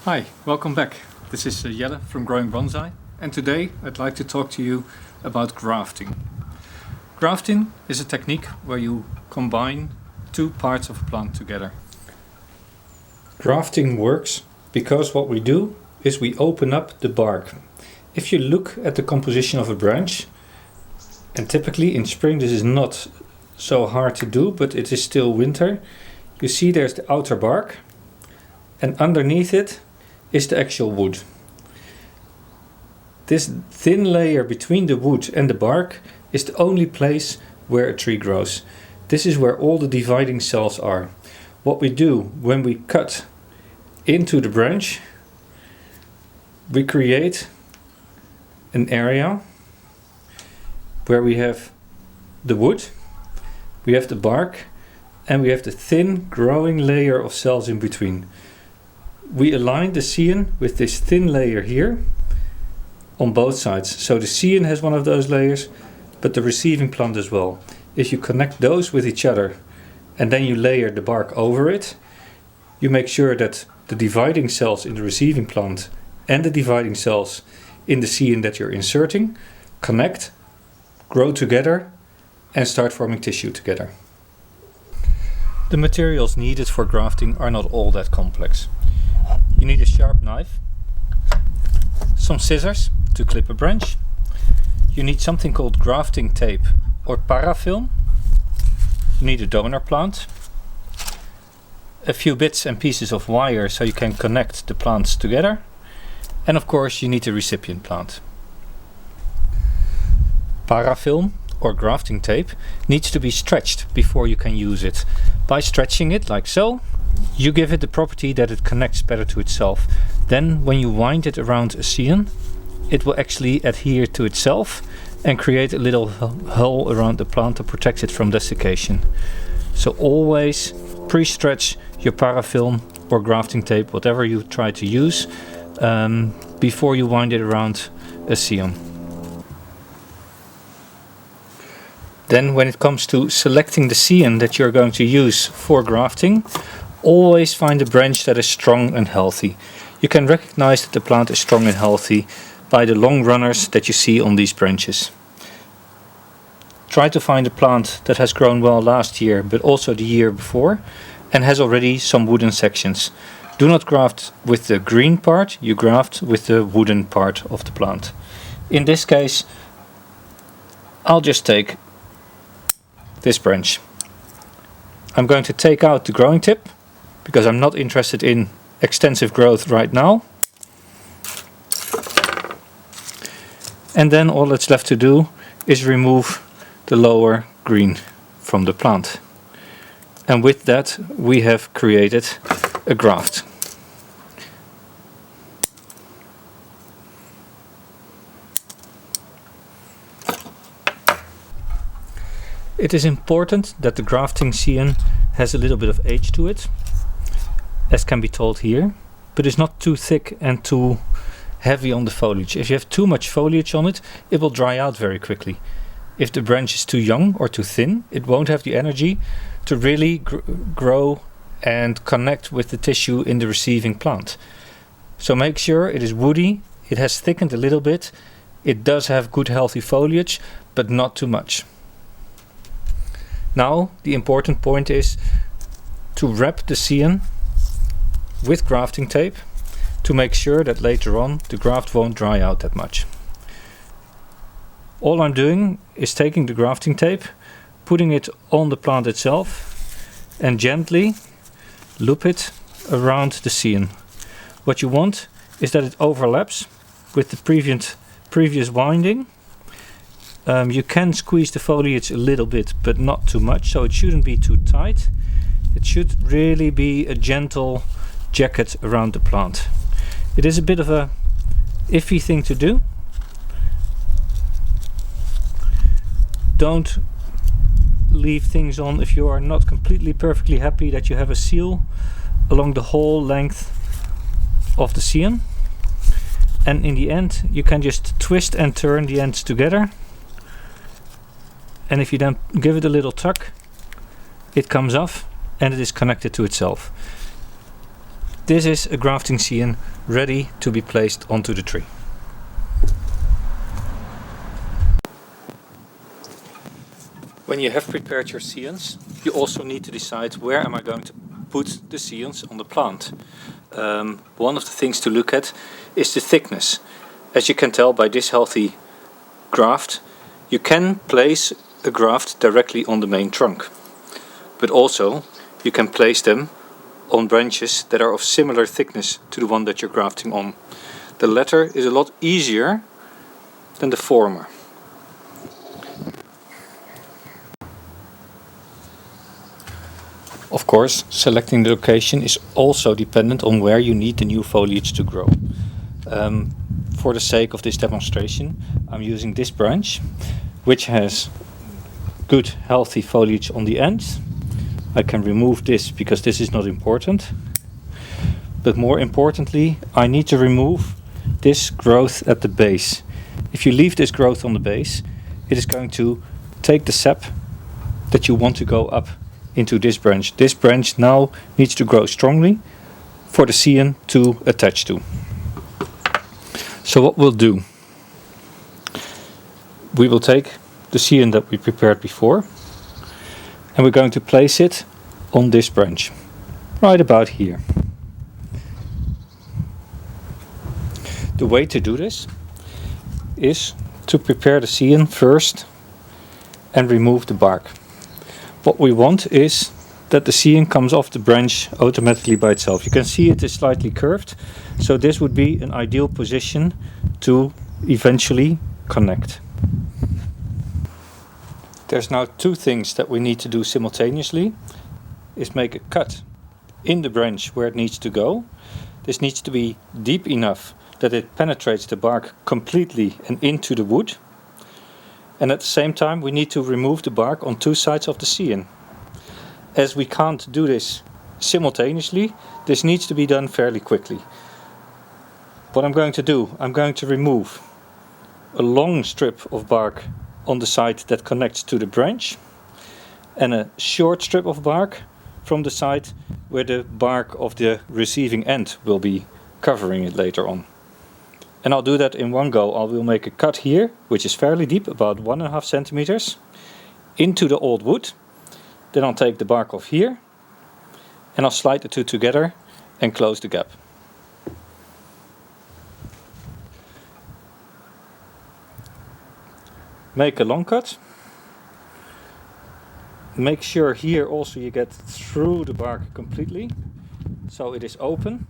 Hi, welcome back. This is Jelle from Growing Bonsai, and today I'd like to talk to you about grafting. Grafting is a technique where you combine two parts of a plant together. Grafting works because what we do is we open up the bark. If you look at the composition of a branch, and typically in spring this is not so hard to do, but it is still winter, you see there's the outer bark, and underneath it is the actual wood. This thin layer between the wood and the bark is the only place where a tree grows. This is where all the dividing cells are. What we do when we cut into the branch, we create an area where we have the wood, we have the bark, and we have the thin growing layer of cells in between. We align the scion with this thin layer here on both sides. So the scion has one of those layers, but the receiving plant as well. If you connect those with each other and then you layer the bark over it, you make sure that the dividing cells in the receiving plant and the dividing cells in the scion that you're inserting connect, grow together, and start forming tissue together. The materials needed for grafting are not all that complex. You need a sharp knife, some scissors to clip a branch, you need something called grafting tape or parafilm, you need a donor plant, a few bits and pieces of wire so you can connect the plants together, and of course you need a recipient plant. Parafilm or grafting tape needs to be stretched before you can use it. By stretching it like so, you give it the property that it connects better to itself. Then when you wind it around a scion, it will actually adhere to itself and create a little hole around the plant to protect it from desiccation. So always pre-stretch your parafilm or grafting tape, whatever you try to use, before you wind it around a scion. Then when it comes to selecting the scion that you're going to use for grafting, always find a branch that is strong and healthy. You can recognize that the plant is strong and healthy by the long runners that you see on these branches. Try to find a plant that has grown well last year but also the year before and has already some wooden sections. Do not graft with the green part, you graft with the wooden part of the plant. In this case, I'll just take this branch. I'm going to take out the growing tip because I'm not interested in extensive growth right now. And then all that's left to do is remove the lower green from the plant. And with that we have created a graft. It is important that the grafting scion has a little bit of age to it, as can be told here, but it's not too thick and too heavy on the foliage. If you have too much foliage on it, it will dry out very quickly. If the branch is too young or too thin, it won't have the energy to really grow and connect with the tissue in the receiving plant. So make sure it is woody, it has thickened a little bit, it does have good healthy foliage, but not too much. Now the important point is to wrap the scion with grafting tape to make sure that later on the graft won't dry out that much. All I'm doing is taking the grafting tape, putting it on the plant itself and gently loop it around the scion. What you want is that it overlaps with the previous winding. You can squeeze the foliage a little bit, but not too much, so it shouldn't be too tight. It should really be a gentle jacket around the plant. It is a bit of a iffy thing to do. Don't leave things on if you are not completely perfectly happy that you have a seal along the whole length of the scion. And in the end you can just twist and turn the ends together. And if you then give it a little tug, it comes off and it is connected to itself. This is a grafting scion ready to be placed onto the tree. When you have prepared your scions, you also need to decide where am I going to put the scions on the plant. One of the things to look at is the thickness. As you can tell by this healthy graft, you can place a graft directly on the main trunk. But also you can place them on branches that are of similar thickness to the one that you're grafting on. The latter is a lot easier than the former. Of course, selecting the location is also dependent on where you need the new foliage to grow. For the sake of this demonstration, I'm using this branch, which has good healthy foliage on the ends. I can remove this because this is not important. But more importantly, I need to remove this growth at the base. If you leave this growth on the base, it is going to take the sap that you want to go up into this branch. This branch now needs to grow strongly for the scion to attach to. So what we'll do, we will take the scion that we prepared before and we're going to place it on this branch, right about here. The way to do this is to prepare the scion first and remove the bark. What we want is that the scion comes off the branch automatically by itself. You can see it is slightly curved, so this would be an ideal position to eventually connect. There's now two things that we need to do simultaneously. Is make a cut in the branch where it needs to go. This needs to be deep enough that it penetrates the bark completely and into the wood. And at the same time we need to remove the bark on two sides of the scion. As we can't do this simultaneously, this needs to be done fairly quickly. What I'm going to do, I'm going to remove a long strip of bark on the side that connects to the branch and a short strip of bark from the side where the bark of the receiving end will be covering it later on. And I'll do that in one go. I will make a cut here, which is fairly deep, about 1.5 centimeters, into the old wood. Then I'll take the bark off here and I'll slide the two together and close the gap. Make a long cut. Make sure here also you get through the bark completely, so it is open.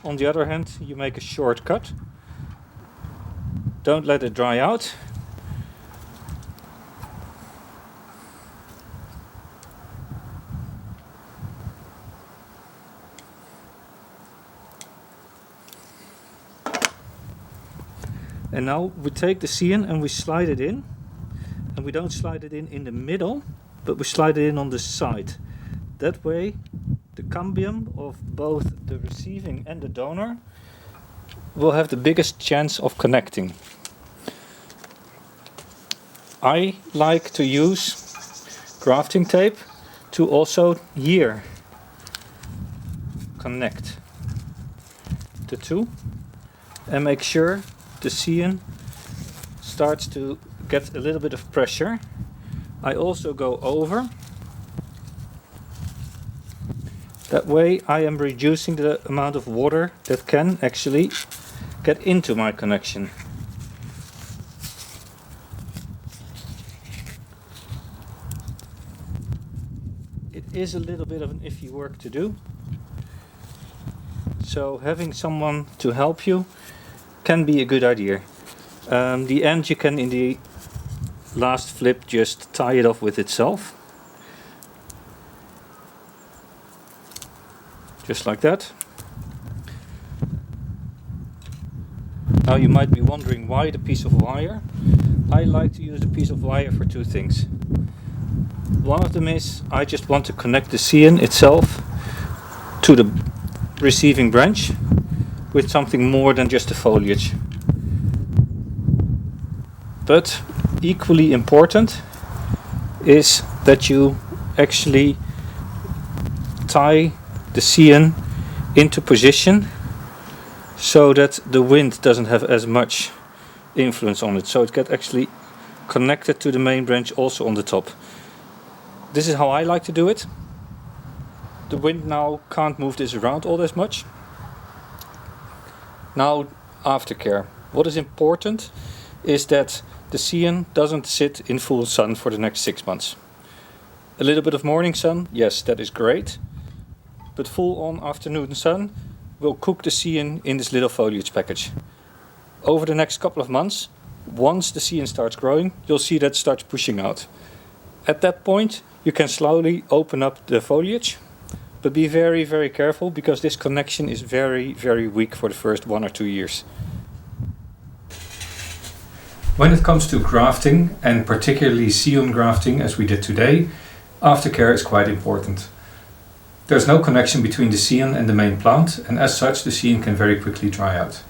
On the other hand, you make a short cut. Don't let it dry out. And now we take the scion and we slide it in. And we don't slide it in the middle, but we slide it in on the side. That way the cambium of both the receiving and the donor will have the biggest chance of connecting. I like to use grafting tape to also here connect the two and make sure the scion starts to get a little bit of pressure. I also go over. That way I am reducing the amount of water that can actually get into my connection. It is a little bit of an iffy work to do, so having someone to help you can be a good idea. The end you can in the last flip just tie it off with itself. Just like that. Now you might be wondering why the piece of wire. I like to use the piece of wire for two things. One of them is I just want to connect the scion itself to the receiving branch with something more than just the foliage. But equally important is that you actually tie the scion into position so that the wind doesn't have as much influence on it. So it gets actually connected to the main branch also on the top. This is how I like to do it. The wind now can't move this around all as much. Now, aftercare. What is important is that the scion doesn't sit in full sun for the next 6 months. A little bit of morning sun, yes, that is great. But full on afternoon sun will cook the scion in this little foliage package. Over the next couple of months, once the scion starts growing, you'll see that it starts pushing out. At that point, you can slowly open up the foliage, but be very, very careful because this connection is very, very weak for the first 1 or 2 years. When it comes to grafting, and particularly scion grafting as we did today, aftercare is quite important. There's no connection between the scion and the main plant, and as such the scion can very quickly dry out.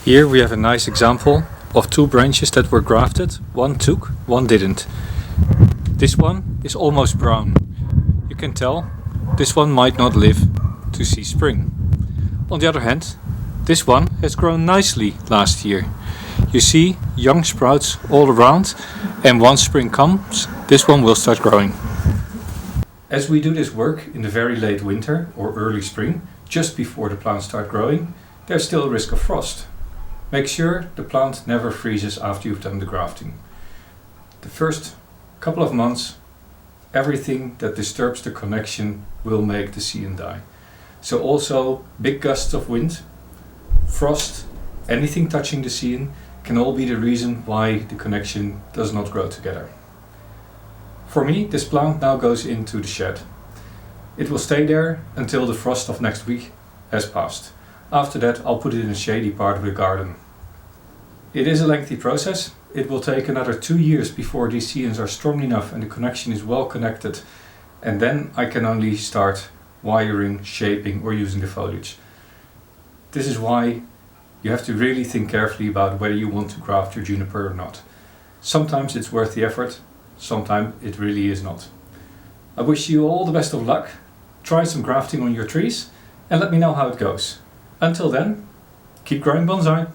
Here we have a nice example of 2 branches that were grafted. One took, one didn't. This one is almost brown. You can tell this one might not live to see spring. On the other hand, this one has grown nicely last year. You see young sprouts all around, and once spring comes, this one will start growing. As we do this work in the very late winter or early spring, just before the plants start growing, there's still a risk of frost. Make sure the plant never freezes after you've done the grafting. The first couple of months, everything that disturbs the connection will make the scion die. So also big gusts of wind, frost, anything touching the scion can all be the reason why the connection does not grow together. For me, this plant now goes into the shed. It will stay there until the frost of next week has passed. After that, I'll put it in a shady part of the garden. It is a lengthy process. It will take another 2 years before these scions are strong enough and the connection is well connected. And then I can only start wiring, shaping or using the foliage. This is why you have to really think carefully about whether you want to graft your juniper or not. Sometimes it's worth the effort, sometimes it really is not. I wish you all the best of luck. Try some grafting on your trees and let me know how it goes. Until then, keep growing bonsai!